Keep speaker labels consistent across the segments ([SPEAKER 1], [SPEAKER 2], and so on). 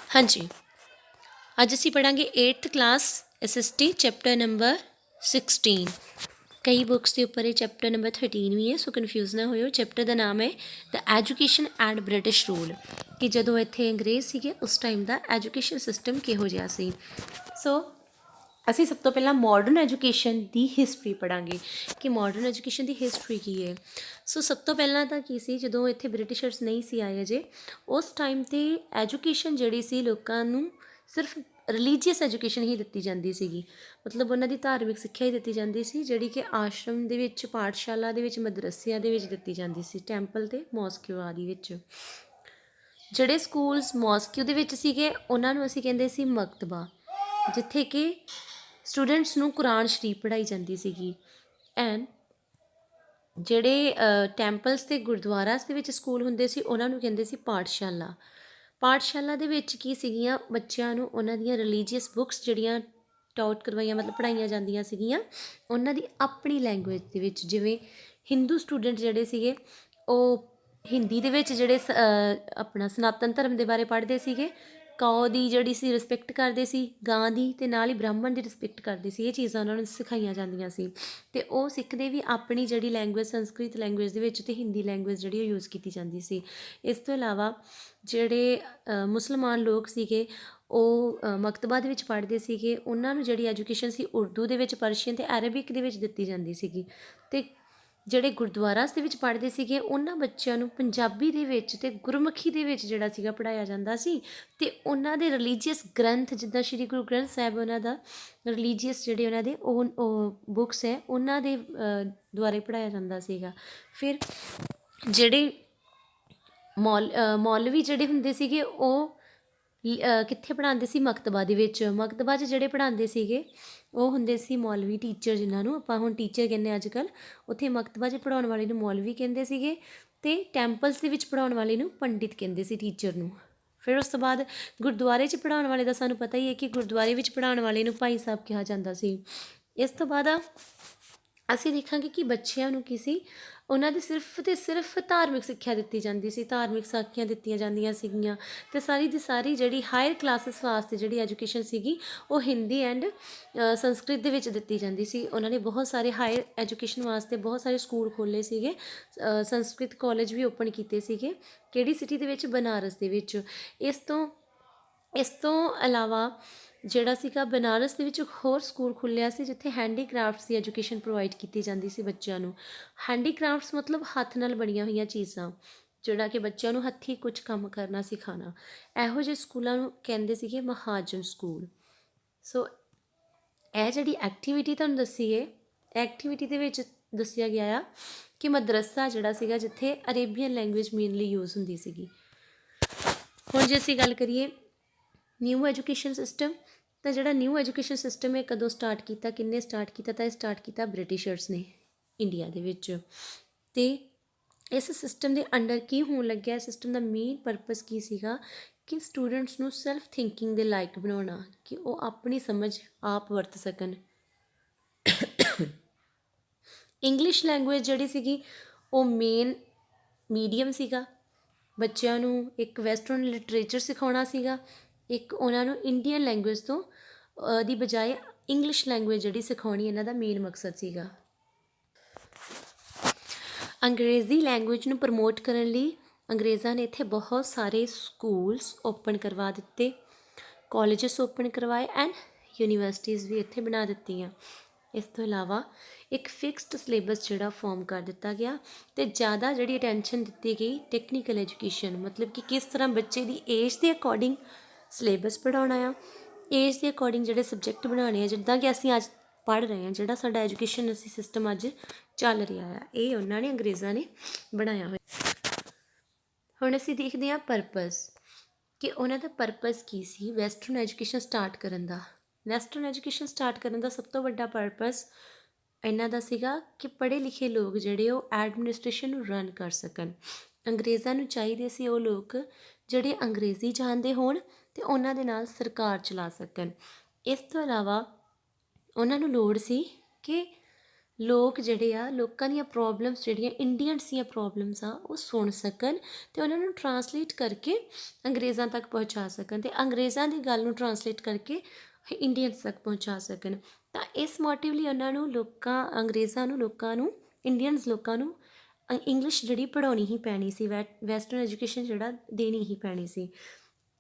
[SPEAKER 1] हाँ जी, ਅੱਜ ਅਸੀਂ ਪੜਾਂਗੇ 8th class SST chapter number 16। ਕਈ ਬੁੱਕਸ ਦੇ ਉੱਪਰ ਇਹ ਚੈਪਟਰ ਨੰਬਰ 13 ਵੀ ਹੈ, ਸੋ ਕਨਫਿਊਜ਼ ਨਾ ਹੋਇਓ। ਚੈਪਟਰ ਦਾ ਨਾਮ ਹੈ ਦ ਐਜੂਕੇਸ਼ਨ ਐਂਡ ਬ੍ਰਿਟਿਸ਼ ਰੂਲ, ਕਿ ਜਦੋਂ ਇੱਥੇ ਅੰਗਰੇਜ਼ ਸੀਗੇ ਉਸ ਟਾਈਮ ਦਾ ਐਜੂਕੇਸ਼ਨ ਸਿਸਟਮ ਕਿਹੋ ਜਿਹਾ ਸੀ। ਸੋ ਅਸੀਂ ਸਭ ਤੋਂ ਪਹਿਲਾਂ ਮਾਡਰਨ ਐਜੂਕੇਸ਼ਨ ਦੀ ਹਿਸਟਰੀ ਪੜ੍ਹਾਂਗੇ ਕਿ ਮਾਡਰਨ ਐਜੂਕੇਸ਼ਨ ਦੀ ਹਿਸਟਰੀ ਕੀ ਹੈ। ਸੋ ਸਭ ਤੋਂ ਪਹਿਲਾਂ ਤਾਂ ਕੀ ਸੀ, ਜਦੋਂ ਇੱਥੇ ਬ੍ਰਿਟਿਸ਼ਰਸ ਨਹੀਂ ਸੀ ਆਏ ਅਜੇ, ਉਸ ਟਾਈਮ 'ਤੇ ਐਜੂਕੇਸ਼ਨ ਜਿਹੜੀ ਸੀ ਲੋਕਾਂ ਨੂੰ ਸਿਰਫ ਰਿਲੀਜੀਅਸ ਐਜੂਕੇਸ਼ਨ ਹੀ ਦਿੱਤੀ ਜਾਂਦੀ ਸੀਗੀ। ਮਤਲਬ ਉਹਨਾਂ ਦੀ ਧਾਰਮਿਕ ਸਿੱਖਿਆ ਹੀ ਦਿੱਤੀ ਜਾਂਦੀ ਸੀ, ਜਿਹੜੀ ਕਿ ਆਸ਼ਰਮ ਦੇ ਵਿੱਚ, ਪਾਠਸ਼ਾਲਾ ਦੇ ਵਿੱਚ, ਮਦਰਸਿਆਂ ਦੇ ਵਿੱਚ ਦਿੱਤੀ ਜਾਂਦੀ ਸੀ, ਟੈਂਪਲ ਅਤੇ ਮੋਸਕਿਊ ਆਦਿ ਵਿੱਚ। ਜਿਹੜੇ ਸਕੂਲਸ ਮੋਸਕਿਊ ਦੇ ਵਿੱਚ ਸੀਗੇ ਉਹਨਾਂ ਨੂੰ ਅਸੀਂ ਕਹਿੰਦੇ ਸੀ ਮਕਤਬਾ, ਜਿੱਥੇ ਕਿ ਸਟੂਡੈਂਟਸ ਨੂੰ ਕੁਰਾਨ ਸ਼ਰੀਫ ਪੜ੍ਹਾਈ ਜਾਂਦੀ ਸੀਗੀ। ਐਂਡ ਜਿਹੜੇ ਟੈਂਪਲਸ ਅਤੇ ਗੁਰਦੁਆਰਾਸ ਦੇ ਵਿੱਚ ਸਕੂਲ ਹੁੰਦੇ ਸੀ ਉਹਨਾਂ ਨੂੰ ਕਹਿੰਦੇ ਸੀ ਪਾਠਸ਼ਾਲਾ। ਪਾਠਸ਼ਾਲਾ ਦੇ ਵਿੱਚ ਕੀ ਸੀਗੀਆਂ, ਬੱਚਿਆਂ ਨੂੰ ਉਹਨਾਂ ਦੀਆਂ ਰਿਲੀਜੀਅਸ ਬੁੱਕਸ ਜਿਹੜੀਆਂ ਟਾਊਟ ਕਰਵਾਈਆਂ, ਮਤਲਬ ਪੜ੍ਹਾਈਆਂ ਜਾਂਦੀਆਂ ਸੀਗੀਆਂ ਉਹਨਾਂ ਦੀ ਆਪਣੀ ਲੈਂਗੁਏਜ ਦੇ ਵਿੱਚ। ਜਿਵੇਂ ਹਿੰਦੂ ਸਟੂਡੈਂਟ ਜਿਹੜੇ ਸੀਗੇ ਉਹ ਹਿੰਦੀ ਦੇ ਵਿੱਚ ਜਿਹੜੇ ਆਪਣਾ ਸਨਾਤਨ ਧਰਮ ਦੇ ਬਾਰੇ ਪੜ੍ਹਦੇ ਸੀਗੇ, ਕਾਓ ਦੀ ਜਿਹੜੀ ਸੀ ਰਿਸਪੈਕਟ ਕਰਦੇ ਸੀ, ਗਾਂ ਦੀ, ਅਤੇ ਨਾਲ ਹੀ ਬ੍ਰਾਹਮਣ ਦੀ ਰਿਸਪੈਕਟ ਕਰਦੇ ਸੀ। ਇਹ ਚੀਜ਼ਾਂ ਉਹਨਾਂ ਨੂੰ ਸਿਖਾਈਆਂ ਜਾਂਦੀਆਂ ਸੀ। ਅਤੇ ਉਹ ਸਿੱਖਦੇ ਵੀ ਆਪਣੀ ਜਿਹੜੀ ਲੈਂਗੁਏਜ ਸੰਸਕ੍ਰਿਤ ਲੈਂਗੁਏਜ ਦੇ ਵਿੱਚ, ਅਤੇ ਹਿੰਦੀ ਲੈਂਗੁਏਜ ਜਿਹੜੀ ਉਹ ਯੂਜ਼ ਕੀਤੀ ਜਾਂਦੀ ਸੀ। ਇਸ ਤੋਂ ਇਲਾਵਾ ਜਿਹੜੇ ਮੁਸਲਮਾਨ ਲੋਕ ਸੀਗੇ ਉਹ ਮਕਤਬਾ ਦੇ ਵਿੱਚ ਪੜ੍ਹਦੇ ਸੀਗੇ। ਉਹਨਾਂ ਨੂੰ ਜਿਹੜੀ ਐਜੂਕੇਸ਼ਨ ਸੀ ਉਰਦੂ ਦੇ ਵਿੱਚ, ਪਰਸ਼ੀਅਨ ਅਤੇ ਅਰਬਿਕ ਦੇ ਵਿੱਚ ਦਿੱਤੀ ਜਾਂਦੀ ਸੀਗੀ। ਅਤੇ ਜਿਹੜੇ ਗੁਰਦੁਆਰਾਸ ਦੇ ਵਿੱਚ ਪੜ੍ਹਦੇ ਸੀਗੇ ਉਹਨਾਂ ਬੱਚਿਆਂ ਨੂੰ ਪੰਜਾਬੀ ਦੇ ਵਿੱਚ ਅਤੇ ਗੁਰਮੁਖੀ ਦੇ ਵਿੱਚ ਜਿਹੜਾ ਸੀਗਾ ਪੜ੍ਹਾਇਆ ਜਾਂਦਾ ਸੀ। ਅਤੇ ਉਹਨਾਂ ਦੇ ਰਿਲੀਜੀਅਸ ਗ੍ਰੰਥ, ਜਿੱਦਾਂ ਸ਼੍ਰੀ ਗੁਰੂ ਗ੍ਰੰਥ ਸਾਹਿਬ, ਉਹਨਾਂ ਦਾ ਰਿਲੀਜੀਅਸ ਜਿਹੜੇ ਉਹਨਾਂ ਦੇ ਉਹ ਬੁੱਕਸ ਹੈ ਉਹਨਾਂ ਦੇ ਦੁਆਰਾ ਪੜ੍ਹਾਇਆ ਜਾਂਦਾ ਸੀਗਾ। ਫਿਰ ਜਿਹੜੇ ਮੌਲਵੀ ਜਿਹੜੇ ਹੁੰਦੇ ਸੀਗੇ ਉਹ ਕਿੱਥੇ ਪੜ੍ਹਾਉਂਦੇ ਸੀ, ਮਕਤਬਾ ਦੇ ਵਿੱਚ। ਮਕਤਬਾ 'ਚ ਜਿਹੜੇ ਪੜ੍ਹਾਉਂਦੇ ਸੀਗੇ ਉਹ ਹੁੰਦੇ ਸੀ ਮੌਲਵੀ ਟੀਚਰ, ਜਿਨ੍ਹਾਂ ਨੂੰ ਆਪਾਂ ਹੁਣ ਟੀਚਰ ਕਹਿੰਦੇ ਅੱਜ ਕੱਲ੍ਹ। ਉੱਥੇ ਮਕਤਬਾ 'ਚ ਪੜ੍ਹਾਉਣ ਵਾਲੇ ਨੂੰ ਮੌਲਵੀ ਕਹਿੰਦੇ ਸੀਗੇ, ਅਤੇ ਟੈਂਪਲਸ ਦੇ ਵਿੱਚ ਪੜ੍ਹਾਉਣ ਵਾਲੇ ਨੂੰ ਪੰਡਿਤ ਕਹਿੰਦੇ ਸੀ, ਟੀਚਰ ਨੂੰ। ਫਿਰ ਉਸ ਤੋਂ ਬਾਅਦ ਗੁਰਦੁਆਰੇ 'ਚ ਪੜ੍ਹਾਉਣ ਵਾਲੇ ਦਾ ਸਾਨੂੰ ਪਤਾ ਹੀ ਹੈ ਕਿ ਗੁਰਦੁਆਰੇ ਵਿੱਚ ਪੜ੍ਹਾਉਣ ਵਾਲੇ ਨੂੰ ਭਾਈ ਸਾਹਿਬ ਕਿਹਾ ਜਾਂਦਾ ਸੀ। ਇਸ ਤੋਂ ਬਾਅਦ ਅਸੀਂ ਦੇਖਾਂਗੇ ਕਿ ਬੱਚਿਆਂ ਨੂੰ ਕੀ ਸੀ, ਉਹਨਾਂ ਦੀ ਸਿਰਫ ਅਤੇ ਸਿਰਫ ਧਾਰਮਿਕ ਸਿੱਖਿਆ ਦਿੱਤੀ ਜਾਂਦੀ ਸੀ, ਧਾਰਮਿਕ ਸਾਖੀਆਂ ਦਿੱਤੀਆਂ ਜਾਂਦੀਆਂ ਸੀਗੀਆਂ। ਅਤੇ ਸਾਰੀ ਦੀ ਸਾਰੀ ਜਿਹੜੀ ਹਾਇਰ ਕਲਾਸਿਸ ਵਾਸਤੇ ਜਿਹੜੀ ਐਜੂਕੇਸ਼ਨ ਸੀਗੀ ਉਹ ਹਿੰਦੀ ਐਂਡ ਸੰਸਕ੍ਰਿਤ ਦੇ ਵਿੱਚ ਦਿੱਤੀ ਜਾਂਦੀ ਸੀ। ਉਹਨਾਂ ਨੇ ਬਹੁਤ ਸਾਰੇ ਹਾਇਰ ਐਜੂਕੇਸ਼ਨ ਵਾਸਤੇ ਬਹੁਤ ਸਾਰੇ ਸਕੂਲ ਖੋਲ੍ਹੇ ਸੀਗੇ, ਸੰਸਕ੍ਰਿਤ ਕਾਲਜ ਵੀ ਓਪਨ ਕੀਤੇ ਸੀਗੇ। ਕਿਹੜੀ ਸਿਟੀ ਦੇ ਵਿੱਚ? ਬਨਾਰਸ ਦੇ ਵਿੱਚ। ਇਸ ਤੋਂ ਇਲਾਵਾ ਜਿਹੜਾ ਸੀਗਾ ਬਨਾਰਸ ਦੇ ਵਿੱਚ ਇੱਕ ਹੋਰ ਸਕੂਲ ਖੁੱਲ੍ਹਿਆ ਸੀ, ਜਿੱਥੇ ਹੈਂਡੀਕ੍ਰਾਫਟਸ ਦੀ ਐਜੂਕੇਸ਼ਨ ਪ੍ਰੋਵਾਈਡ ਕੀਤੀ ਜਾਂਦੀ ਸੀ ਬੱਚਿਆਂ ਨੂੰ। ਹੈਂਡੀਕ੍ਰਾਫਟਸ ਮਤਲਬ ਹੱਥ ਨਾਲ ਬਣੀਆਂ ਹੋਈਆਂ ਚੀਜ਼ਾਂ, ਜਿਹੜਾ ਕਿ ਬੱਚਿਆਂ ਨੂੰ ਹੱਥੀਂ ਕੁਝ ਕੰਮ ਕਰਨਾ ਸਿਖਾਉਣਾ। ਇਹੋ ਜਿਹੇ ਸਕੂਲਾਂ ਨੂੰ ਕਹਿੰਦੇ ਸੀਗੇ ਮਹਾਜਨ ਸਕੂਲ। ਸੋ ਇਹ ਜਿਹੜੀ ਐਕਟੀਵਿਟੀ ਤੁਹਾਨੂੰ ਦੱਸੀ ਹੈ, ਐਕਟੀਵਿਟੀ ਦੇ ਵਿੱਚ ਦੱਸਿਆ ਗਿਆ ਆ ਕਿ ਮਦਰਸਾ ਜਿਹੜਾ ਸੀਗਾ ਜਿੱਥੇ ਅਰੇਬੀਅਨ ਲੈਂਗੁਏਜ ਮੇਨਲੀ ਯੂਜ਼ ਹੁੰਦੀ ਸੀਗੀ। ਹੁਣ ਜੇ ਅਸੀਂ ਗੱਲ ਕਰੀਏ ਨਿਊ ਐਜੂਕੇਸ਼ਨ ਸਿਸਟਮ, ਤਾਂ ਜਿਹੜਾ ਨਿਊ ਐਜੂਕੇਸ਼ਨ ਸਿਸਟਮ ਹੈ ਕਦੋਂ ਸਟਾਰਟ ਕੀਤਾ, ਕਿੰਨੇ ਸਟਾਰਟ ਕੀਤਾ? ਤਾਂ ਇਹ ਸਟਾਰਟ ਕੀਤਾ ਬ੍ਰਿਟਿਸ਼ਰਸ ਨੇ ਇੰਡੀਆ ਦੇ ਵਿੱਚ। ਅਤੇ ਇਸ ਸਿਸਟਮ ਦੇ ਅੰਡਰ ਕੀ ਹੋਣ ਲੱਗਿਆ, ਸਿਸਟਮ ਦਾ ਮੇਨ ਪਰਪਸ ਕੀ ਸੀਗਾ ਕਿ ਸਟੂਡੈਂਟਸ ਨੂੰ ਸੈਲਫ ਥਿੰਕਿੰਗ ਦੇ ਲਾਇਕ ਬਣਾਉਣਾ, ਕਿ ਉਹ ਆਪਣੀ ਸਮਝ ਆਪ ਵਰਤ ਸਕਣ। ਇੰਗਲਿਸ਼ ਲੈਂਗੁਏਜ ਜਿਹੜੀ ਸੀਗੀ ਉਹ ਮੇਨ ਮੀਡੀਅਮ ਸੀਗਾ। ਬੱਚਿਆਂ ਨੂੰ ਇੱਕ ਵੈਸਟਰਨ ਲਿਟਰੇਚਰ ਸਿਖਾਉਣਾ ਸੀਗਾ, ਇੱਕ ਉਹਨਾਂ ਨੂੰ ਇੰਡੀਅਨ ਲੈਂਗੁਏਜ ਤੋਂ ਦੀ ਬਜਾਏ ਇੰਗਲਿਸ਼ ਲੈਂਗੁਏਜ ਜਿਹੜੀ ਸਿਖਾਉਣੀ ਇਹਨਾਂ ਦਾ ਮੇਨ ਮਕਸਦ ਸੀਗਾ। ਅੰਗਰੇਜ਼ੀ ਲੈਂਗੁਏਜ ਨੂੰ ਪ੍ਰਮੋਟ ਕਰਨ ਲਈ ਅੰਗਰੇਜ਼ਾਂ ਨੇ ਇੱਥੇ ਬਹੁਤ ਸਾਰੇ ਸਕੂਲਸ ਓਪਨ ਕਰਵਾ ਦਿੱਤੇ, ਕਾਲਜਸ ਓਪਨ ਕਰਵਾਏ, ਐਂਡ ਯੂਨੀਵਰਸਿਟੀਜ਼ ਵੀ ਇੱਥੇ ਬਣਾ ਦਿੱਤੀਆਂ। ਇਸ ਤੋਂ ਇਲਾਵਾ ਇੱਕ ਫਿਕਸਡ ਸਿਲੇਬਸ ਜਿਹੜਾ ਫੋਰਮ ਕਰ ਦਿੱਤਾ ਗਿਆ, ਅਤੇ ਜ਼ਿਆਦਾ ਜਿਹੜੀ ਅਟੈਂਸ਼ਨ ਦਿੱਤੀ ਗਈ ਟੈਕਨੀਕਲ ਐਜੂਕੇਸ਼ਨ, ਮਤਲਬ ਕਿ ਕਿਸ ਤਰ੍ਹਾਂ ਬੱਚੇ ਦੀ ਏਜ ਦੇ ਅਕੋਰਡਿੰਗ ਸਿਲੇਬਸ ਪੜ੍ਹਾਉਣਾ ਆ, ਏਜ ਦੇ ਅਕੋਰਡਿੰਗ ਜਿਹੜੇ ਸਬਜੈਕਟ ਬਣਾਉਣੇ ਆ। ਜਿੱਦਾਂ ਕਿ ਅਸੀਂ ਅੱਜ ਪੜ੍ਹ ਰਹੇ ਹਾਂ, ਜਿਹੜਾ ਸਾਡਾ ਐਜੂਕੇਸ਼ਨ ਅਸੀਂ ਸਿਸਟਮ ਅੱਜ ਚੱਲ ਰਿਹਾ ਆ, ਇਹ ਉਹਨਾਂ ਨੇ ਅੰਗਰੇਜ਼ਾਂ ਨੇ ਬਣਾਇਆ ਹੋਇਆ। ਹੁਣ ਅਸੀਂ ਦੇਖਦੇ ਹਾਂ ਪਰਪਸ, ਕਿ ਉਹਨਾਂ ਦਾ ਪਰਪਸ ਕੀ ਸੀ ਵੈਸਟਰਨ ਐਜੂਕੇਸ਼ਨ ਸਟਾਰਟ ਕਰਨ ਦਾ। ਵੈਸਟਰਨ ਐਜੂਕੇਸ਼ਨ ਸਟਾਰਟ ਕਰਨ ਦਾ ਸਭ ਤੋਂ ਵੱਡਾ ਪਰਪਸ ਇਹਨਾਂ ਦਾ ਸੀਗਾ ਕਿ ਪੜ੍ਹੇ ਲਿਖੇ ਲੋਕ ਜਿਹੜੇ ਉਹ ਐਡਮਿਨਿਸਟ੍ਰੇਸ਼ਨ ਨੂੰ ਰਨ ਕਰ ਸਕਣ। ਅੰਗਰੇਜ਼ਾਂ ਨੂੰ ਚਾਹੀਦੇ ਸੀ ਉਹ ਲੋਕ ਜਿਹੜੇ ਅੰਗਰੇਜ਼ੀ ਜਾਣਦੇ ਹੋਣ ਅਤੇ ਉਹਨਾਂ ਦੇ ਨਾਲ ਸਰਕਾਰ ਚਲਾ ਸਕਣ। ਇਸ ਤੋਂ ਇਲਾਵਾ ਉਹਨਾਂ ਨੂੰ ਲੋੜ ਸੀ ਕਿ ਲੋਕ ਜਿਹੜੇ ਆ, ਲੋਕਾਂ ਦੀਆਂ ਪ੍ਰੋਬਲਮਸ ਜਿਹੜੀਆਂ ਇੰਡੀਅਨਸ ਦੀਆਂ ਪ੍ਰੋਬਲਮਸ ਆ ਉਹ ਸੁਣ ਸਕਣ ਅਤੇ ਉਹਨਾਂ ਨੂੰ ਟਰਾਂਸਲੇਟ ਕਰਕੇ ਅੰਗਰੇਜ਼ਾਂ ਤੱਕ ਪਹੁੰਚਾ ਸਕਣ ਅਤੇ ਅੰਗਰੇਜ਼ਾਂ ਦੀ ਗੱਲ ਨੂੰ ਟਰਾਂਸਲੇਟ ਕਰਕੇ ਇੰਡੀਅਨਸ ਤੱਕ ਪਹੁੰਚਾ ਸਕਣ। ਤਾਂ ਇਸ ਮੋਟਿਵ ਲਈ ਉਹਨਾਂ ਨੂੰ ਅੰਗਰੇਜ਼ਾਂ ਨੂੰ ਲੋਕਾਂ ਨੂੰ ਇੰਡੀਅਨਸ ਲੋਕਾਂ ਨੂੰ ਇੰਗਲਿਸ਼ ਜਿਹੜੀ ਪੜ੍ਹਾਉਣੀ ਹੀ ਪੈਣੀ ਸੀ, ਵੈਸਟਰਨ ਐਜੂਕੇਸ਼ਨ ਜਿਹੜਾ ਦੇਣੀ ਹੀ ਪੈਣੀ ਸੀ।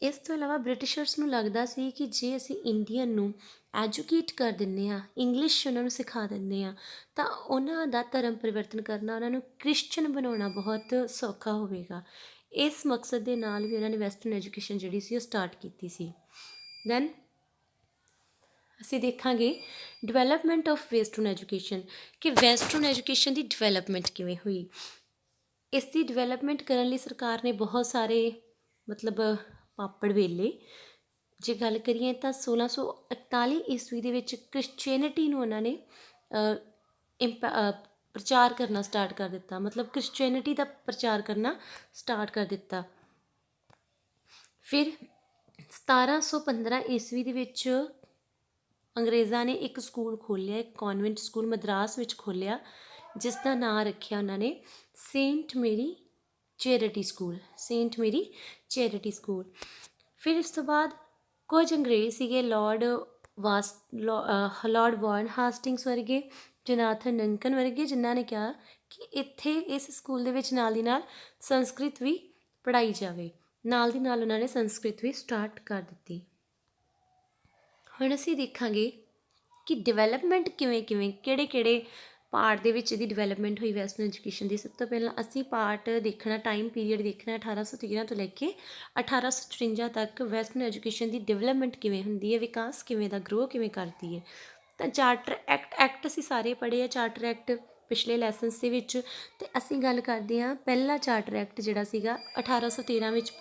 [SPEAKER 1] ਇਸ ਤੋਂ ਇਲਾਵਾ ਬ੍ਰਿਟਿਸ਼ਰਸ ਨੂੰ ਲੱਗਦਾ ਸੀ ਕਿ ਜੇ ਅਸੀਂ ਇੰਡੀਅਨ ਨੂੰ ਐਜੂਕੇਟ ਕਰ ਦਿੰਦੇ ਹਾਂ, ਇੰਗਲਿਸ਼ ਉਹਨਾਂ ਨੂੰ ਸਿਖਾ ਦਿੰਦੇ ਹਾਂ, ਤਾਂ ਉਹਨਾਂ ਦਾ ਧਰਮ ਪਰਿਵਰਤਨ ਕਰਨਾ, ਉਹਨਾਂ ਨੂੰ ਕ੍ਰਿਸਚਨ ਬਣਾਉਣਾ ਬਹੁਤ ਸੌਖਾ ਹੋਵੇਗਾ। ਇਸ ਮਕਸਦ ਦੇ ਨਾਲ ਵੀ ਉਹਨਾਂ ਨੇ ਵੈਸਟਰਨ ਐਜੂਕੇਸ਼ਨ ਜਿਹੜੀ ਸੀ ਉਹ ਸਟਾਰਟ ਕੀਤੀ ਸੀ। ਦੈਨ ਅਸੀਂ ਦੇਖਾਂਗੇ ਡਿਵੈਲਪਮੈਂਟ ਆਫ ਵੈਸਟਰਨ ਐਜੂਕੇਸ਼ਨ, ਕਿ ਵੈਸਟਰਨ ਐਜੂਕੇਸ਼ਨ ਦੀ ਡਿਵੈਲਪਮੈਂਟ ਕਿਵੇਂ ਹੋਈ। ਇਸ ਦੀ ਡਿਵੈਲਪਮੈਂਟ ਕਰਨ ਲਈ ਸਰਕਾਰ ਨੇ ਬਹੁਤ ਸਾਰੇ ਮਤਲਬ ਪਾਪੜ ਵੇਲੇ। ਜੇ ਗੱਲ ਕਰੀਏ ਤਾਂ 1641 ਈਸਵੀ ਦੇ ਵਿੱਚ ਕ੍ਰਿਸਚੈਨਿਟੀ ਨੂੰ ਉਹਨਾਂ ਨੇ ਪ੍ਰਚਾਰ ਕਰਨਾ ਸਟਾਰਟ ਕਰ ਦਿੱਤਾ, ਮਤਲਬ ਕ੍ਰਿਸਚੈਨਿਟੀ ਦਾ ਪ੍ਰਚਾਰ ਕਰਨਾ ਸਟਾਰਟ ਕਰ ਦਿੱਤਾ। ਫਿਰ 1715 ਈਸਵੀ ਦੇ ਵਿੱਚ ਅੰਗਰੇਜ਼ਾਂ ਨੇ ਇੱਕ ਸਕੂਲ ਖੋਲ੍ਹਿਆ, ਇੱਕ ਕੌਨਵੈਂਟ ਸਕੂਲ ਮਦਰਾਸ ਵਿੱਚ ਖੋਲ੍ਹਿਆ, ਜਿਸ ਦਾ ਨਾਂ ਰੱਖਿਆ ਉਹਨਾਂ ਨੇ ਸੇਂਟ ਮੇਰੀ ਚੈਰਿਟੀ ਸਕੂਲ, ਸੇਂਟ ਮੇਰੀ ਚੈਰਿਟੀ ਸਕੂਲ। ਫਿਰ ਇਸ ਤੋਂ ਬਾਅਦ ਕੁਝ ਅੰਗਰੇਜ਼ ਸੀਗੇ, ਲਾਰਡ ਵਾਰਨ ਹਾਸਟਿੰਗਸ ਵਰਗੇ, ਜੋਨਾਥਨ ਡੰਕਨ ਵਰਗੇ, ਜਿਨ੍ਹਾਂ ਨੇ ਕਿਹਾ ਕਿ ਇੱਥੇ ਇਸ ਸਕੂਲ ਦੇ ਵਿੱਚ ਨਾਲ ਦੀ ਨਾਲ ਸੰਸਕ੍ਰਿਤ ਵੀ ਪੜ੍ਹਾਈ ਜਾਵੇ। ਨਾਲ ਦੀ ਨਾਲ ਉਹਨਾਂ ਨੇ ਸੰਸਕ੍ਰਿਤ ਵੀ ਸਟਾਰਟ ਕਰ ਦਿੱਤੀ। ਹੁਣ ਅਸੀਂ ਦੇਖਾਂਗੇ ਕਿ ਡਿਵੈਲਪਮੈਂਟ ਕਿਹੜੇ ਕਿਹੜੇ ਪਾਰਟ ਦੇ ਵਿੱਚ ਇਹਦੀ ਡਿਵੈਲਪਮੈਂਟ ਹੋਈ ਵੈਸਟਰਨ ਐਜੂਕੇਸ਼ਨ ਦੀ। ਸਭ ਤੋਂ ਪਹਿਲਾਂ ਅਸੀਂ ਪਾਰਟ ਦੇਖਣਾ, ਟਾਈਮ ਪੀਰੀਅਡ ਦੇਖਣਾ 1813 ਤੋਂ ਲੈ ਕੇ 1854 ਤੱਕ ਵੈਸਟਰਨ ਐਜੂਕੇਸ਼ਨ ਦੀ ਡਿਵੈਲਪਮੈਂਟ ਕਿਵੇਂ ਹੁੰਦੀ ਹੈ, ਵਿਕਾਸ ਕਿਵੇਂ ਦਾ, ਗਰੋ ਕਿਵੇਂ ਕਰਦੀ ਹੈ। ਤਾਂ ਚਾਰਟਰ ਐਕਟ ਅਸੀਂ ਸਾਰੇ ਪੜ੍ਹੇ ਆ, ਚਾਰਟਰ ਐਕਟ ਪਿਛਲੇ ਲੈਸਨਸ ਦੇ ਵਿੱਚ। ਅਤੇ ਅਸੀਂ ਗੱਲ ਕਰਦੇ ਹਾਂ ਪਹਿਲਾ ਚਾਰਟਰ ਐਕਟ ਜਿਹੜਾ ਸੀਗਾ 1813 ਵਿੱਚ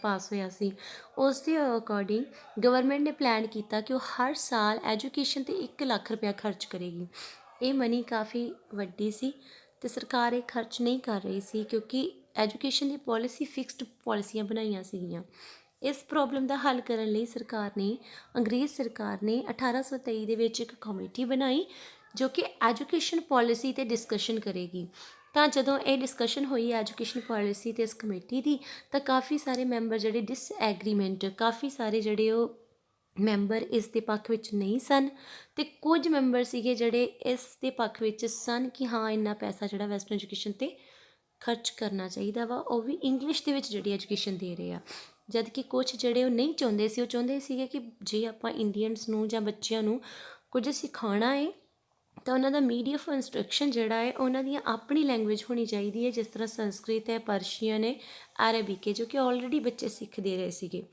[SPEAKER 1] ਪਾਸ ਹੋਇਆ ਸੀ। ਉਸ ਦੇ ਅਕੋਰਡਿੰਗ ਗਵਰਨਮੈਂਟ ਨੇ ਪਲਾਨ ਕੀਤਾ ਕਿ ਉਹ ਹਰ ਸਾਲ ਐਜੂਕੇਸ਼ਨ 'ਤੇ 1 ਲੱਖ ਰੁਪਇਆ ਖਰਚ ਕਰੇਗੀ। ਇਹ ਮਨੀ ਕਾਫੀ ਵੱਡੀ ਸੀ ਅਤੇ ਸਰਕਾਰ ਇਹ ਖਰਚ ਨਹੀਂ ਕਰ ਰਹੀ ਸੀ, ਕਿਉਂਕਿ ਐਜੂਕੇਸ਼ਨ ਦੀ ਪੋਲਿਸੀ ਫਿਕਸਡ ਪੋਲਿਸੀਆਂ ਬਣਾਈਆਂ ਸੀਗੀਆਂ। ਇਸ ਪ੍ਰੋਬਲਮ ਦਾ ਹੱਲ ਕਰਨ ਲਈ ਅੰਗਰੇਜ਼ ਸਰਕਾਰ ਨੇ 1823 ਦੇ ਵਿੱਚ ਇੱਕ ਕਮੇਟੀ ਬਣਾਈ, ਜੋ ਕਿ ਐਜੂਕੇਸ਼ਨ ਪੋਲਿਸੀ 'ਤੇ ਡਿਸਕਸ਼ਨ ਕਰੇਗੀ। ਤਾਂ ਜਦੋਂ ਇਹ ਡਿਸਕਸ਼ਨ ਹੋਈ ਐਜੂਕੇਸ਼ਨ ਪੋਲਿਸੀ 'ਤੇ ਇਸ ਕਮੇਟੀ ਦੀ, ਤਾਂ ਕਾਫੀ ਸਾਰੇ ਮੈਂਬਰ ਜਿਹੜੇ ਕਾਫੀ ਸਾਰੇ ਜਿਹੜੇ ਉਹ ਮੈਂਬਰ ਇਸ ਦੇ ਪੱਖ ਵਿੱਚ ਨਹੀਂ ਸਨ, ਅਤੇ ਕੁਝ ਮੈਂਬਰ ਸੀਗੇ ਜਿਹੜੇ ਇਸ ਦੇ ਪੱਖ ਵਿੱਚ ਸਨ ਕਿ ਹਾਂ ਇੰਨਾ ਪੈਸਾ ਜਿਹੜਾ ਵੈਸਟਰਨ ਐਜੂਕੇਸ਼ਨ 'ਤੇ ਖਰਚ ਕਰਨਾ ਚਾਹੀਦਾ ਵਾ, ਉਹ ਵੀ ਇੰਗਲਿਸ਼ ਦੇ ਵਿੱਚ ਜਿਹੜੀ ਐਜੂਕੇਸ਼ਨ ਦੇ ਰਹੇ ਆ। ਜਦ ਕਿ ਕੁਛ ਜਿਹੜੇ ਉਹ ਨਹੀਂ ਚਾਹੁੰਦੇ ਸੀ, ਉਹ ਚਾਹੁੰਦੇ ਸੀਗੇ ਕਿ ਜੇ ਆਪਾਂ ਇੰਡੀਅਨਸ ਨੂੰ ਜਾਂ ਬੱਚਿਆਂ ਨੂੰ ਕੁਝ ਸਿਖਾਉਣਾ ਹੈ ਤਾਂ ਉਹਨਾਂ ਦਾ ਮੀਡੀਅਮ ਆਫ ਇੰਸਟਰਕਸ਼ਨ ਜਿਹੜਾ ਹੈ ਉਹਨਾਂ ਦੀਆਂ ਆਪਣੀ ਲੈਂਗੁਏਜ ਹੋਣੀ ਚਾਹੀਦੀ ਹੈ, ਜਿਸ ਤਰ੍ਹਾਂ ਸੰਸਕ੍ਰਿਤ ਹੈ, ਪਰਸ਼ੀਅਨ ਹੈ, ਅਰਬਿਕ ਹੈ, ਜੋ ਕਿ ਆਲਰੇਡੀ ਬੱਚੇ ਸਿੱਖਦੇ ਰਹੇ ਸੀਗੇ।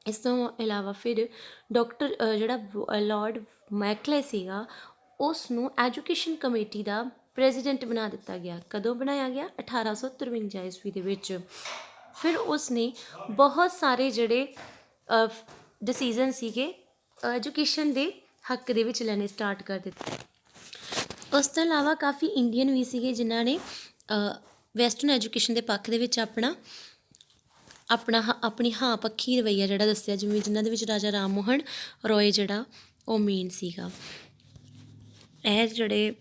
[SPEAKER 1] ਇਸ ਤੋਂ ਇਲਾਵਾ ਫਿਰ ਜਿਹੜਾ ਲਾਰਡ ਮੈਕਲੇ ਸੀਗਾ, ਉਸ ਨੂੰ ਐਜੂਕੇਸ਼ਨ ਕਮੇਟੀ ਦਾ ਪ੍ਰੈਜ਼ੀਡੈਂਟ ਬਣਾ ਦਿੱਤਾ ਗਿਆ। ਕਦੋਂ ਬਣਾਇਆ ਗਿਆ? 1853 ਈਸਵੀ ਦੇ ਵਿੱਚ। ਫਿਰ ਉਸ ਨੇ ਬਹੁਤ ਸਾਰੇ ਜਿਹੜੇ ਡਿਸੀਜ਼ਨ ਸੀਗੇ ਐਜੂਕੇਸ਼ਨ ਦੇ ਹੱਕ ਦੇ ਵਿੱਚ ਲੈਣੇ ਸਟਾਰਟ ਕਰ ਦਿੱਤੇ। ਉਸ ਤੋਂ ਇਲਾਵਾ ਕਾਫੀ ਇੰਡੀਅਨ ਵੀ ਸੀਗੇ ਜਿਨ੍ਹਾਂ ਨੇ ਵੈਸਟਰਨ ਐਜੂਕੇਸ਼ਨ ਦੇ ਪੱਖ ਦੇ ਵਿੱਚ ਆਪਣੀ ਹਾਂ ਪੱਖੀ ਰਵੱਈਆ ਜਿਹੜਾ ਦੱਸਿਆ, ਜਿਵੇਂ ਜਿਨ੍ਹਾਂ ਦੇ ਵਿੱਚ ਰਾਜਾ ਰਾਮ ਮੋਹਨ ਰੋਏ ਜਿਹੜਾ ਉਹ ਮੇਨ ਸੀਗਾ। ਇਹ ਜਿਹੜੇ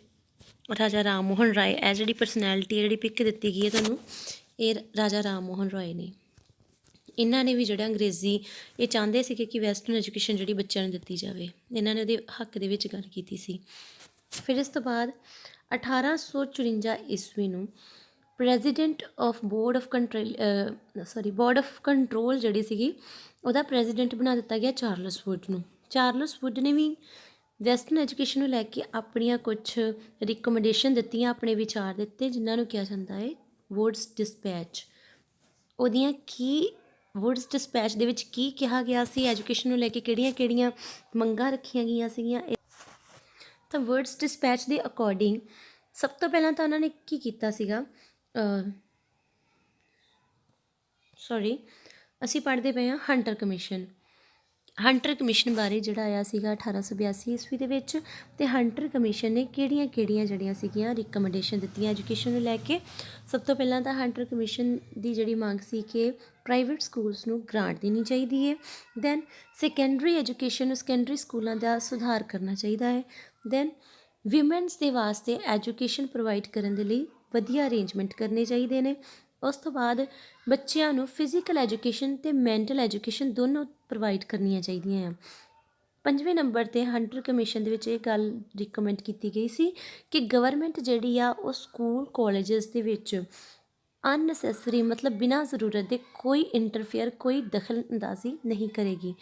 [SPEAKER 1] ਰਾਜਾ ਰਾਮ ਮੋਹਨ ਰਾਏ, ਇਹ ਜਿਹੜੀ ਪਰਸਨੈਲਿਟੀ ਜਿਹੜੀ ਪਿਕ ਦਿੱਤੀ ਗਈ ਹੈ ਤੁਹਾਨੂੰ, ਇਹ ਰਾਜਾ ਰਾਮ ਮੋਹਨ ਰਾਏ ਨੇ। ਇਹਨਾਂ ਨੇ ਵੀ ਜਿਹੜਾ ਅੰਗਰੇਜ਼ੀ ਇਹ ਚਾਹੁੰਦੇ ਸੀਗੇ ਕਿ ਵੈਸਟਰਨ ਐਜੂਕੇਸ਼ਨ ਜਿਹੜੀ ਬੱਚਿਆਂ ਨੂੰ ਦਿੱਤੀ ਜਾਵੇ, ਇਹਨਾਂ ਨੇ ਉਹਦੇ ਹੱਕ ਦੇ ਵਿੱਚ ਗੱਲ ਕੀਤੀ ਸੀ। ਫਿਰ ਇਸ ਤੋਂ ਬਾਅਦ 1854 ਈਸਵੀ ਨੂੰ ਪ੍ਰੈਜ਼ੀਡੈਂਟ ਬੋਰਡ ਆਫ ਕੰਟਰੋਲ ਜਿਹੜੀ ਸੀਗੀ, ਉਹਦਾ ਪ੍ਰੈਜ਼ੀਡੈਂਟ ਬਣਾ ਦਿੱਤਾ ਗਿਆ ਚਾਰਲਸ ਵੁੱਡ ਨੂੰ। ਚਾਰਲਸ ਵੁੱਡ ਨੇ ਵੀ ਵੈਸਟਰਨ ਐਜੂਕੇਸ਼ਨ ਨੂੰ ਲੈ ਕੇ ਆਪਣੀਆਂ ਕੁਛ ਰਿਕਮੈਂਡੇਸ਼ਨ ਦਿੱਤੀਆਂ, ਆਪਣੇ ਵਿਚਾਰ ਦਿੱਤੇ, ਜਿਨ੍ਹਾਂ ਨੂੰ ਕਿਹਾ ਜਾਂਦਾ ਹੈ ਵੁੱਡਸ ਡਿਸਪੈਚ। ਵੁੱਡਸ ਡਿਸਪੈਚ ਦੇ ਵਿੱਚ ਕੀ ਕਿਹਾ ਗਿਆ ਸੀ, ਐਜੂਕੇਸ਼ਨ ਨੂੰ ਲੈ ਕੇ ਕਿਹੜੀਆਂ ਮੰਗਾਂ ਰੱਖੀਆਂ ਗਈਆਂ ਸੀਗੀਆਂ। ਤਾਂ ਵੁੱਡਸ ਡਿਸਪੈਚ ਦੇ ਅਕੋਰਡਿੰਗ ਸਭ ਤੋਂ ਪਹਿਲਾਂ ਤਾਂ ਉਹਨਾਂ ਨੇ ਕੀ ਕੀਤਾ ਸੀਗਾ, ਅਸੀਂ ਪੜ੍ਹਦੇ ਪਏ ਹਾਂ ਹੰਟਰ ਕਮਿਸ਼ਨ ਬਾਰੇ, ਜਿਹੜਾ ਆਇਆ ਸੀਗਾ 1882 ਈਸਵੀ ਦੇ ਵਿੱਚ। ਅਤੇ ਹੰਟਰ ਕਮਿਸ਼ਨ ਨੇ ਕਿਹੜੀਆਂ ਜਿਹੜੀਆਂ ਸੀਗੀਆਂ ਰਿਕਮੈਂਡੇਸ਼ਨ ਦਿੱਤੀਆਂ ਐਜੂਕੇਸ਼ਨ ਨੂੰ ਲੈ ਕੇ। ਸਭ ਤੋਂ ਪਹਿਲਾਂ ਤਾਂ ਹੰਟਰ ਕਮਿਸ਼ਨ ਦੀ ਜਿਹੜੀ ਮੰਗ ਸੀ ਕਿ ਪ੍ਰਾਈਵੇਟ ਸਕੂਲਸ ਨੂੰ ਗ੍ਰਾਂਟ ਦੇਣੀ ਚਾਹੀਦੀ ਹੈ। ਦੈਨ ਸੈਕੰਡਰੀ ਐਜੂਕੇਸ਼ਨ ਨੂੰ, ਸੈਕੰਡਰੀ ਸਕੂਲਾਂ ਦਾ ਸੁਧਾਰ ਕਰਨਾ ਚਾਹੀਦਾ ਹੈ। ਦੈਨ ਵਿਮਨਸ ਦੇ ਵਾਸਤੇ ਐਜੂਕੇਸ਼ਨ ਪ੍ਰੋਵਾਈਡ ਕਰਨ ਦੇ ਲਈ ਵਧੀਆ ਅਰੇਂਜਮੈਂਟ ਕਰਨੇ ਚਾਹੀਦੇ ਨੇ। ਉਸ ਤੋਂ ਬਾਅਦ ਬੱਚਿਆਂ ਨੂੰ ਫਿਜ਼ੀਕਲ ਐਜੂਕੇਸ਼ਨ ਅਤੇ ਮੈਂਟਲ ਐਜੂਕੇਸ਼ਨ ਦੋਨੋਂ ਪ੍ਰੋਵਾਈਡ ਕਰਨੀਆਂ ਚਾਹੀਦੀਆਂ ਆ। 5ਵੇਂ ਨੰਬਰ 'ਤੇ ਹੰਟਰ ਕਮਿਸ਼ਨ ਦੇ ਵਿੱਚ ਇਹ ਗੱਲ ਰਿਕਮੈਂਡ ਕੀਤੀ ਗਈ ਸੀ ਕਿ ਗਵਰਨਮੈਂਟ ਜਿਹੜੀ ਆ ਉਹ ਸਕੂਲ ਕਾਲਜਸ ਦੇ ਵਿੱਚ ਅਨਨੈਸੈਸਰੀ ਮਤਲਬ ਬਿਨਾਂ ਜ਼ਰੂਰਤ ਦੇ ਕੋਈ ਇੰਟਰਫੇਅਰ, ਕੋਈ ਦਖਲ ਅੰਦਾਜ਼ੀ ਨਹੀਂ ਕਰੇਗੀ।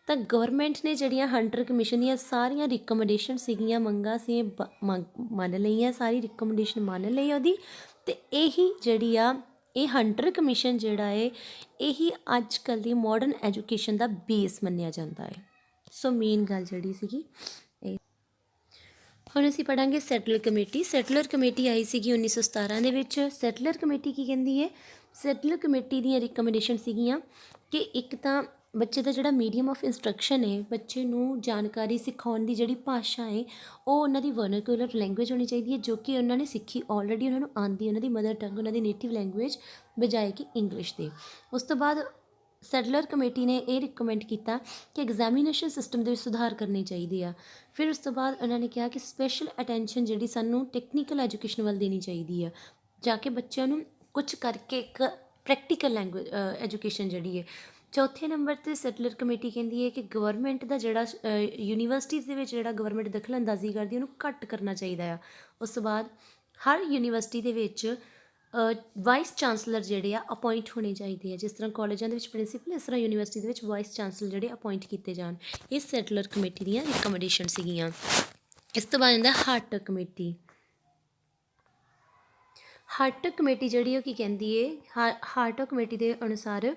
[SPEAKER 1] ਤਾਂ ਗਵਰਨਮੈਂਟ ਨੇ ਜਿਹੜੀਆਂ ਹੰਟਰ ਕਮਿਸ਼ਨ ਦੀਆਂ ਸਾਰੀਆਂ ਰਿਕਮੈਂਡੇਸ਼ਨ ਸੀਗੀਆਂ, ਮੰਗਾਂ ਸੀ, ਮੰਨ ਲਈਆਂ, ਸਾਰੀ ਰਿਕਮੈਂਡੇਸ਼ਨ ਮੰਨ ਲਈ ਉਹਦੀ। ਅਤੇ ਇਹੀ ਜਿਹੜੀ ਆ ਇਹ ਹੰਟਰ ਕਮਿਸ਼ਨ ਜਿਹੜਾ ਹੈ ਇਹੀ ਅੱਜ ਕੱਲ੍ਹ ਦੀ ਮਾਡਰਨ ਐਜੂਕੇਸ਼ਨ ਦਾ ਬੇਸ ਮੰਨਿਆ ਜਾਂਦਾ ਹੈ। ਸੋ ਮੇਨ ਗੱਲ ਜਿਹੜੀ ਸੀਗੀ ਇਹ। ਹੁਣ ਅਸੀਂ ਪੜ੍ਹਾਂਗੇ ਸੈਟਲਰ ਕਮੇਟੀ। ਸੈਟਲਰ ਕਮੇਟੀ ਆਈ ਸੀਗੀ 1917 ਦੇ ਵਿੱਚ। ਸੈਟਲਰ ਕਮੇਟੀ ਕੀ ਕਹਿੰਦੀ ਹੈ? ਸੈਟਲਰ ਕਮੇਟੀ ਦੀਆਂ ਰਿਕਮੈਂਡੇਸ਼ਨ ਸੀਗੀਆਂ ਕਿ ਇੱਕ ਤਾਂ ਬੱਚੇ ਦਾ ਜਿਹੜਾ ਮੀਡੀਅਮ ਆਫ ਇੰਸਟਰਕਸ਼ਨ ਹੈ, ਬੱਚੇ ਨੂੰ ਜਾਣਕਾਰੀ ਸਿਖਾਉਣ ਦੀ ਜਿਹੜੀ ਭਾਸ਼ਾ ਹੈ ਉਹ ਉਹਨਾਂ ਦੀ ਵਰਨਾਕੂਲਰ ਲੈਂਗੁਏਜ ਹੋਣੀ ਚਾਹੀਦੀ ਹੈ, ਜੋ ਕਿ ਉਹਨਾਂ ਨੇ ਸਿੱਖੀ ਆਲਰੇਡੀ, ਉਹਨਾਂ ਨੂੰ ਆਉਂਦੀ, ਉਹਨਾਂ ਦੀ ਮਦਰ ਟੰਗ, ਉਹਨਾਂ ਦੀ ਨੇਟਿਵ ਲੈਂਗੁਏਜ ਬਜਾਏ ਕਿ ਇੰਗਲਿਸ਼ ਦੇ। ਉਸ ਤੋਂ ਬਾਅਦ ਸੈਟਲਰ ਕਮੇਟੀ ਨੇ ਇਹ ਰਿਕਮੈਂਡ ਕੀਤਾ ਕਿ ਐਗਜ਼ਾਮੀਨੇਸ਼ਨ ਸਿਸਟਮ ਦੇ ਵਿੱਚ ਸੁਧਾਰ ਕਰਨੇ ਚਾਹੀਦੇ ਆ। ਫਿਰ ਉਸ ਤੋਂ ਬਾਅਦ ਉਹਨਾਂ ਨੇ ਕਿਹਾ ਕਿ ਸਪੈਸ਼ਲ ਅਟੈਂਸ਼ਨ ਜਿਹੜੀ ਸਾਨੂੰ ਟੈਕਨੀਕਲ ਐਜੂਕੇਸ਼ਨ ਵੱਲ ਦੇਣੀ ਚਾਹੀਦੀ ਆ, ਜਾ ਕੇ ਬੱਚਿਆਂ ਨੂੰ ਕੁਝ ਕਰਕੇ ਇੱਕ ਪ੍ਰੈਕਟੀਕਲ ਲੈਂਗੁਏਜ ਐਜੂਕੇਸ਼ਨ ਜਿਹੜੀ ਹੈ। ਚੌਥੇ ਨੰਬਰ 'ਤੇ ਸੈਟਲਰ ਕਮੇਟੀ ਕਹਿੰਦੀ ਹੈ ਕਿ ਗਵਰਨਮੈਂਟ ਦਾ ਜਿਹੜਾ ਯੂਨੀਵਰਸਿਟੀਜ਼ ਦੇ ਵਿੱਚ ਜਿਹੜਾ ਗਵਰਨਮੈਂਟ ਦਖਲ ਅੰਦਾਜ਼ੀ ਕਰਦੀ ਉਹਨੂੰ ਘੱਟ ਕਰਨਾ ਚਾਹੀਦਾ ਆ। ਉਸ ਤੋਂ ਬਾਅਦ ਹਰ ਯੂਨੀਵਰਸਿਟੀ ਦੇ ਵਿੱਚ ਵਾਈਸ ਚਾਂਸਲਰ ਜਿਹੜੇ ਆ ਅਪੋਇੰਟ ਹੋਣੇ ਚਾਹੀਦੇ ਆ। ਜਿਸ ਤਰ੍ਹਾਂ ਕਾਲਜਾਂ ਦੇ ਵਿੱਚ ਪ੍ਰਿੰਸੀਪਲ, ਇਸ ਤਰ੍ਹਾਂ ਯੂਨੀਵਰਸਿਟੀ ਦੇ ਵਿੱਚ ਵਾਈਸ ਚਾਂਸਲਰ ਜਿਹੜੇ ਅਪੋਇੰਟ ਕੀਤੇ ਜਾਣ। ਇਹ ਸੈਟਲਰ ਕਮੇਟੀ ਦੀਆਂ ਰਿਕਮੈਂਡੇਸ਼ਨ ਸੀਗੀਆਂ। ਇਸ ਤੋਂ ਬਾਅਦ ਆਉਂਦਾ ਹਾਰਟਰ ਕਮੇਟੀ। ਹਾਰਟਰ ਕਮੇਟੀ ਜਿਹੜੀ ਉਹ ਕੀ ਕਹਿੰਦੀ ਹੈ? ਹਾਰਟਰ ਕਮੇਟੀ ਦੇ ਅਨੁਸਾਰ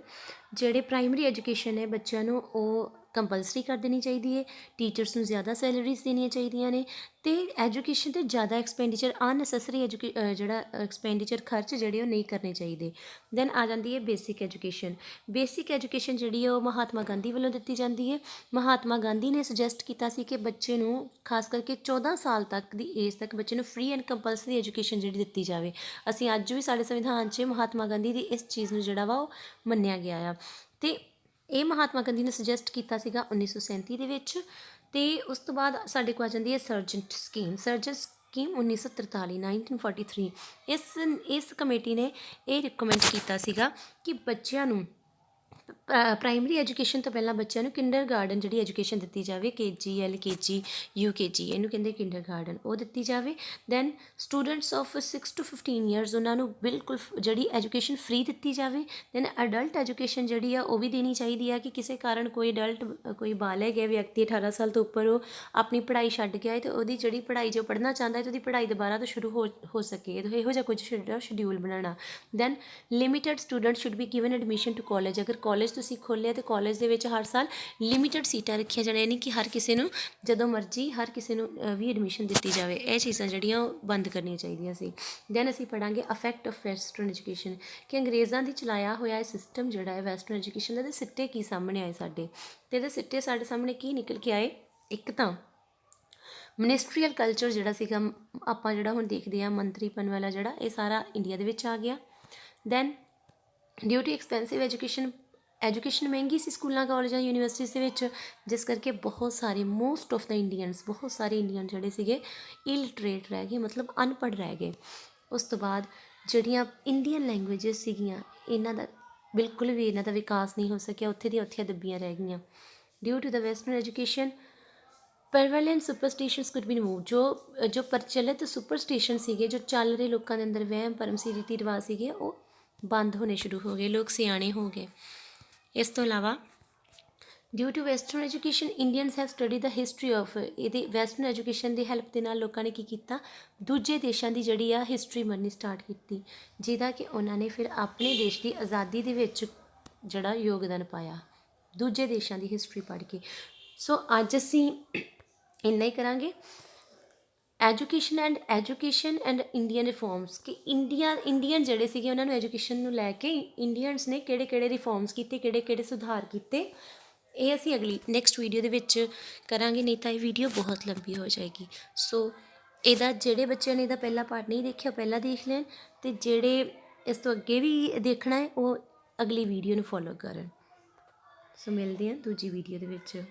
[SPEAKER 1] ਜਿਹੜੇ ਪ੍ਰਾਇਮਰੀ ਐਜੂਕੇਸ਼ਨ ਹੈ ਬੱਚਿਆਂ ਨੂੰ ਉਹ ਕੰਪਲਸਰੀ ਕਰ ਦੇਣੀ ਚਾਹੀਦੀ ਹੈ। ਟੀਚਰਸ ਨੂੰ ਜ਼ਿਆਦਾ ਸੈਲਰੀਜ਼ ਦੇਣੀਆਂ ਚਾਹੀਦੀਆਂ ਨੇ ਅਤੇ ਐਜੂਕੇਸ਼ਨ 'ਤੇ ਜ਼ਿਆਦਾ ਐਕਸਪੈਂਡੀਚਰ, ਅਨਨੈਸੈਸਰੀ ਜਿਹੜਾ ਐਕਸਪੈਂਡੀਚਰ ਖਰਚ ਜਿਹੜੇ ਉਹ ਨਹੀਂ ਕਰਨੇ ਚਾਹੀਦੇ। ਦੈਨ ਆ ਜਾਂਦੀ ਹੈ ਬੇਸਿਕ ਐਜੂਕੇਸ਼ਨ। ਬੇਸਿਕ ਐਜੂਕੇਸ਼ਨ ਜਿਹੜੀ ਹੈ ਉਹ ਮਹਾਤਮਾ ਗਾਂਧੀ ਵੱਲੋਂ ਦਿੱਤੀ ਜਾਂਦੀ ਹੈ। ਮਹਾਤਮਾ ਗਾਂਧੀ ਨੇ ਸੁਜੈਸਟ ਕੀਤਾ ਸੀ ਕਿ ਬੱਚੇ ਨੂੰ ਖਾਸ ਕਰਕੇ 14 ਸਾਲ ਤੱਕ ਦੀ ਏਜ ਤੱਕ ਬੱਚੇ ਨੂੰ ਫ੍ਰੀ ਐਂਡ ਕੰਪਲਸਰੀ ਐਜੂਕੇਸ਼ਨ ਜਿਹੜੀ ਦਿੱਤੀ ਜਾਵੇ। ਅਸੀਂ ਅੱਜ ਵੀ ਸਾਡੇ ਸੰਵਿਧਾਨ 'ਚ ਮਹਾਤਮਾ ਗਾਂਧੀ ਦੀ ਇਸ ਚੀਜ਼ ਨੂੰ ਜਿਹੜਾ ਵਾ ਉਹ ਮੰਨਿਆ ਗਿਆ ਆ। ਅਤੇ ਇਹ ਮਹਾਤਮਾ ਗਾਂਧੀ ਨੇ ਸੁਜੈਸਟ ਕੀਤਾ ਸੀਗਾ 1937 ਦੇ ਵਿੱਚ। ਅਤੇ ਉਸ ਤੋਂ ਬਾਅਦ ਸਾਡੇ ਕੋਲ ਆ ਜਾਂਦੀ ਹੈ ਸਰਜੈਂਟ ਸਕੀਮ। Sergeant scheme 1943 1943। ਇਸ ਕਮੇਟੀ ਨੇ ਇਹ ਰਿਕਮੈਂਡ ਕੀਤਾ ਸੀਗਾ ਕਿ ਬੱਚਿਆਂ ਨੂੰ ਪ੍ਰਾਇਮਰੀ ਐਜੂਕੇਸ਼ਨ ਤੋਂ ਪਹਿਲਾਂ ਬੱਚਿਆਂ ਨੂੰ ਕਿੰਡਰ ਗਾਰਡਨ ਜਿਹੜੀ ਐਜੂਕੇਸ਼ਨ ਦਿੱਤੀ ਜਾਵੇ। KG, LKG, UKG, ਇਹਨੂੰ ਕਹਿੰਦੇ ਕਿੰਡਰ ਗਾਰਡਨ, ਉਹ ਦਿੱਤੀ ਜਾਵੇ। Then students of 6 to 15 years ਉਹਨਾਂ ਨੂੰ ਬਿਲਕੁਲ ਜਿਹੜੀ ਐਜੂਕੇਸ਼ਨ ਫ੍ਰੀ ਦਿੱਤੀ ਜਾਵੇ। ਦੈਨ ਅਡਲਟ ਐਜੂਕੇਸ਼ਨ ਜਿਹੜੀ ਆ ਉਹ ਵੀ ਦੇਣੀ ਚਾਹੀਦੀ ਆ ਕਿ ਕਿਸੇ ਕਾਰਨ ਕੋਈ ਅਡਲਟ, ਕੋਈ ਬਾਲਗ ਹੈ ਵਿਅਕਤੀ 18 ਸਾਲ ਤੋਂ ਉੱਪਰ, ਉਹ ਆਪਣੀ ਪੜ੍ਹਾਈ ਛੱਡ ਗਿਆ ਹੈ ਅਤੇ ਉਹਦੀ ਜਿਹੜੀ ਪੜ੍ਹਾਈ ਜੋ ਪੜ੍ਹਨਾ ਚਾਹੁੰਦਾ ਹੈ ਅਤੇ ਉਹਦੀ ਪੜ੍ਹਾਈ ਦੁਬਾਰਾ ਤੋਂ ਸ਼ੁਰੂ ਹੋ ਸਕੇ। ਇਹੋ ਜਿਹਾ ਕੁਝ ਸ਼ਡਿਊਲ ਬਣਾਉਣਾ। Then limited student should be given admission to college. ਅਗਰ ਕਾਲਜ ਤੁਸੀਂ ਖੋਲ੍ਹਿਆ ਅਤੇ ਕਾਲਜ ਦੇ ਵਿੱਚ ਹਰ ਸਾਲ ਲਿਮਿਟਡ ਸੀਟਾਂ ਰੱਖੀਆਂ ਜਾਣੀਆਂ, ਯਾਨੀ ਕਿ ਹਰ ਕਿਸੇ ਨੂੰ ਜਦੋਂ ਮਰਜ਼ੀ ਹਰ ਕਿਸੇ ਨੂੰ ਵੀ ਐਡਮਿਸ਼ਨ ਦਿੱਤੀ ਜਾਵੇ। ਇਹ ਚੀਜ਼ਾਂ ਜਿਹੜੀਆਂ ਉਹ ਬੰਦ ਕਰਨੀਆਂ ਚਾਹੀਦੀਆਂ ਸੀ। ਦੈਨ ਅਸੀਂ ਪੜ੍ਹਾਂਗੇ ਅਫੈਕਟ ਆਫ ਵੈਸਟਰਨ ਐਜੂਕੇਸ਼ਨ, ਕਿ ਅੰਗਰੇਜ਼ਾਂ ਦੀ ਚਲਾਇਆ ਹੋਇਆ ਇਹ ਸਿਸਟਮ ਜਿਹੜਾ ਹੈ ਵੈਸਟਰਨ ਐਜੂਕੇਸ਼ਨ ਦਾ, ਇਹਦੇ ਸਿੱਟੇ ਕੀ ਸਾਹਮਣੇ ਆਏ ਸਾਡੇ, ਅਤੇ ਇਹਦੇ ਸਿੱਟੇ ਸਾਡੇ ਸਾਹਮਣੇ ਕੀ ਨਿਕਲ ਕੇ ਆਏ। ਇੱਕ ਤਾਂ ਮਨਿਸਟਰੀਅਲ ਕਲਚਰ ਜਿਹੜਾ ਸੀਗਾ, ਆਪਾਂ ਜਿਹੜਾ ਹੁਣ ਦੇਖਦੇ ਹਾਂ ਮੰਤਰੀਪਨ ਵਾਲਾ ਜਿਹੜਾ, ਇਹ ਸਾਰਾ ਇੰਡੀਆ ਦੇ ਵਿੱਚ ਆ ਗਿਆ। Then due to expensive education ਮਹਿੰਗੀ ਸੀ ਸਕੂਲਾਂ, ਕਾਲਜਾਂ, ਯੂਨੀਵਰਸਿਟੀਜ਼ ਦੇ ਵਿੱਚ, ਜਿਸ ਕਰਕੇ ਬਹੁਤ ਸਾਰੇ ਮੋਸਟ ਆਫ ਦਾ ਇੰਡੀਅਨਸ, ਬਹੁਤ ਸਾਰੇ ਇੰਡੀਅਨ ਜਿਹੜੇ ਸੀਗੇ ਇਲਿਟਰੇਟ ਰਹਿ ਗਏ, ਮਤਲਬ ਅਨਪੜ੍ਹ ਰਹਿ ਗਏ। ਉਸ ਤੋਂ ਬਾਅਦ ਜਿਹੜੀਆਂ ਇੰਡੀਅਨ ਲੈਂਗੁਏਜਸ ਸੀਗੀਆਂ ਇਹਨਾਂ ਦਾ ਬਿਲਕੁਲ ਵੀ ਇਹਨਾਂ ਦਾ ਵਿਕਾਸ ਨਹੀਂ ਹੋ ਸਕਿਆ, ਉੱਥੇ ਦੀਆਂ ਉੱਥੇ ਦੱਬੀਆਂ ਰਹਿ ਗਈਆਂ। Due to the western education prevalent superstitions could be remove. ਜੋ ਪ੍ਰਚਲਿਤ ਸੁਪਰਸਟੀਸ਼ਨ ਸੀਗੇ, ਜੋ ਚੱਲ ਰਹੇ ਲੋਕਾਂ ਦੇ ਅੰਦਰ ਵਹਿਮ ਭਰਮ ਸੀ, ਰੀਤੀ ਰਿਵਾਜ ਸੀਗੇ, ਉਹ ਬੰਦ ਹੋਣੇ ਸ਼ੁਰੂ ਹੋ ਗਏ, ਲੋਕ ਸਿਆਣੇ ਹੋ ਗਏ। ਇਸ ਤੋਂ ਇਲਾਵਾ due to western education Indians have study the history of, ਇਹਦੇ ਵੈਸਟਰਨ ਐਜੂਕੇਸ਼ਨ ਦੀ ਹੈਲਪ ਦੇ ਨਾਲ ਲੋਕਾਂ ਨੇ ਕੀ ਕੀਤਾ, ਦੂਜੇ ਦੇਸ਼ਾਂ ਦੀ ਜਿਹੜੀ ਆ ਹਿਸਟਰੀ ਮੰਨਣੀ ਸਟਾਰਟ ਕੀਤੀ, ਜਿਹਦਾ ਕਿ ਉਹਨਾਂ ਨੇ ਫਿਰ ਆਪਣੇ ਦੇਸ਼ ਦੀ ਆਜ਼ਾਦੀ ਦੇ ਵਿੱਚ ਜਿਹੜਾ ਯੋਗਦਾਨ ਪਾਇਆ ਦੂਜੇ ਦੇਸ਼ਾਂ ਦੀ ਹਿਸਟਰੀ ਪੜ੍ਹ ਕੇ। ਸੋ ਅੱਜ ਅਸੀਂ ਇੰਨਾ ਹੀ ਕਰਾਂਗੇ। ਐਜੂਕੇਸ਼ਨ ਐਂਡ ਇੰਡੀਅਨ ਰਿਫੋਰਮਸ, ਕਿ ਇੰਡੀਅਨ ਜਿਹੜੇ ਸੀਗੇ ਉਹਨਾਂ ਨੂੰ ਐਜੂਕੇਸ਼ਨ ਨੂੰ ਲੈ ਕੇ ਇੰਡੀਅਨਸ ਨੇ ਕਿਹੜੇ ਕਿਹੜੇ ਰਿਫੋਰਮਸ ਕੀਤੇ, ਕਿਹੜੇ ਕਿਹੜੇ ਸੁਧਾਰ ਕੀਤੇ, ਇਹ ਅਸੀਂ ਅਗਲੀ ਨੈਕਸਟ ਵੀਡੀਓ ਦੇ ਵਿੱਚ ਕਰਾਂਗੇ, ਨਹੀਂ ਤਾਂ ਇਹ ਵੀਡੀਓ ਬਹੁਤ ਲੰਬੀ ਹੋ ਜਾਏਗੀ। ਸੋ ਇਹਦਾ ਜਿਹੜੇ ਬੱਚਿਆਂ ਨੇ ਇਹਦਾ ਪਹਿਲਾ ਪਾਰਟ ਨਹੀਂ ਦੇਖਿਆ ਪਹਿਲਾਂ ਦੇਖ ਲੈਣ, ਅਤੇ ਜਿਹੜੇ ਇਸ ਤੋਂ ਅੱਗੇ ਵੀ ਦੇਖਣਾ ਹੈ ਉਹ ਅਗਲੀ ਵੀਡੀਓ ਨੂੰ ਫੋਲੋ ਕਰਨ। ਸੋ ਮਿਲਦੇ ਹਾਂ ਦੂਜੀ ਵੀਡੀਓ ਦੇ ਵਿੱਚ।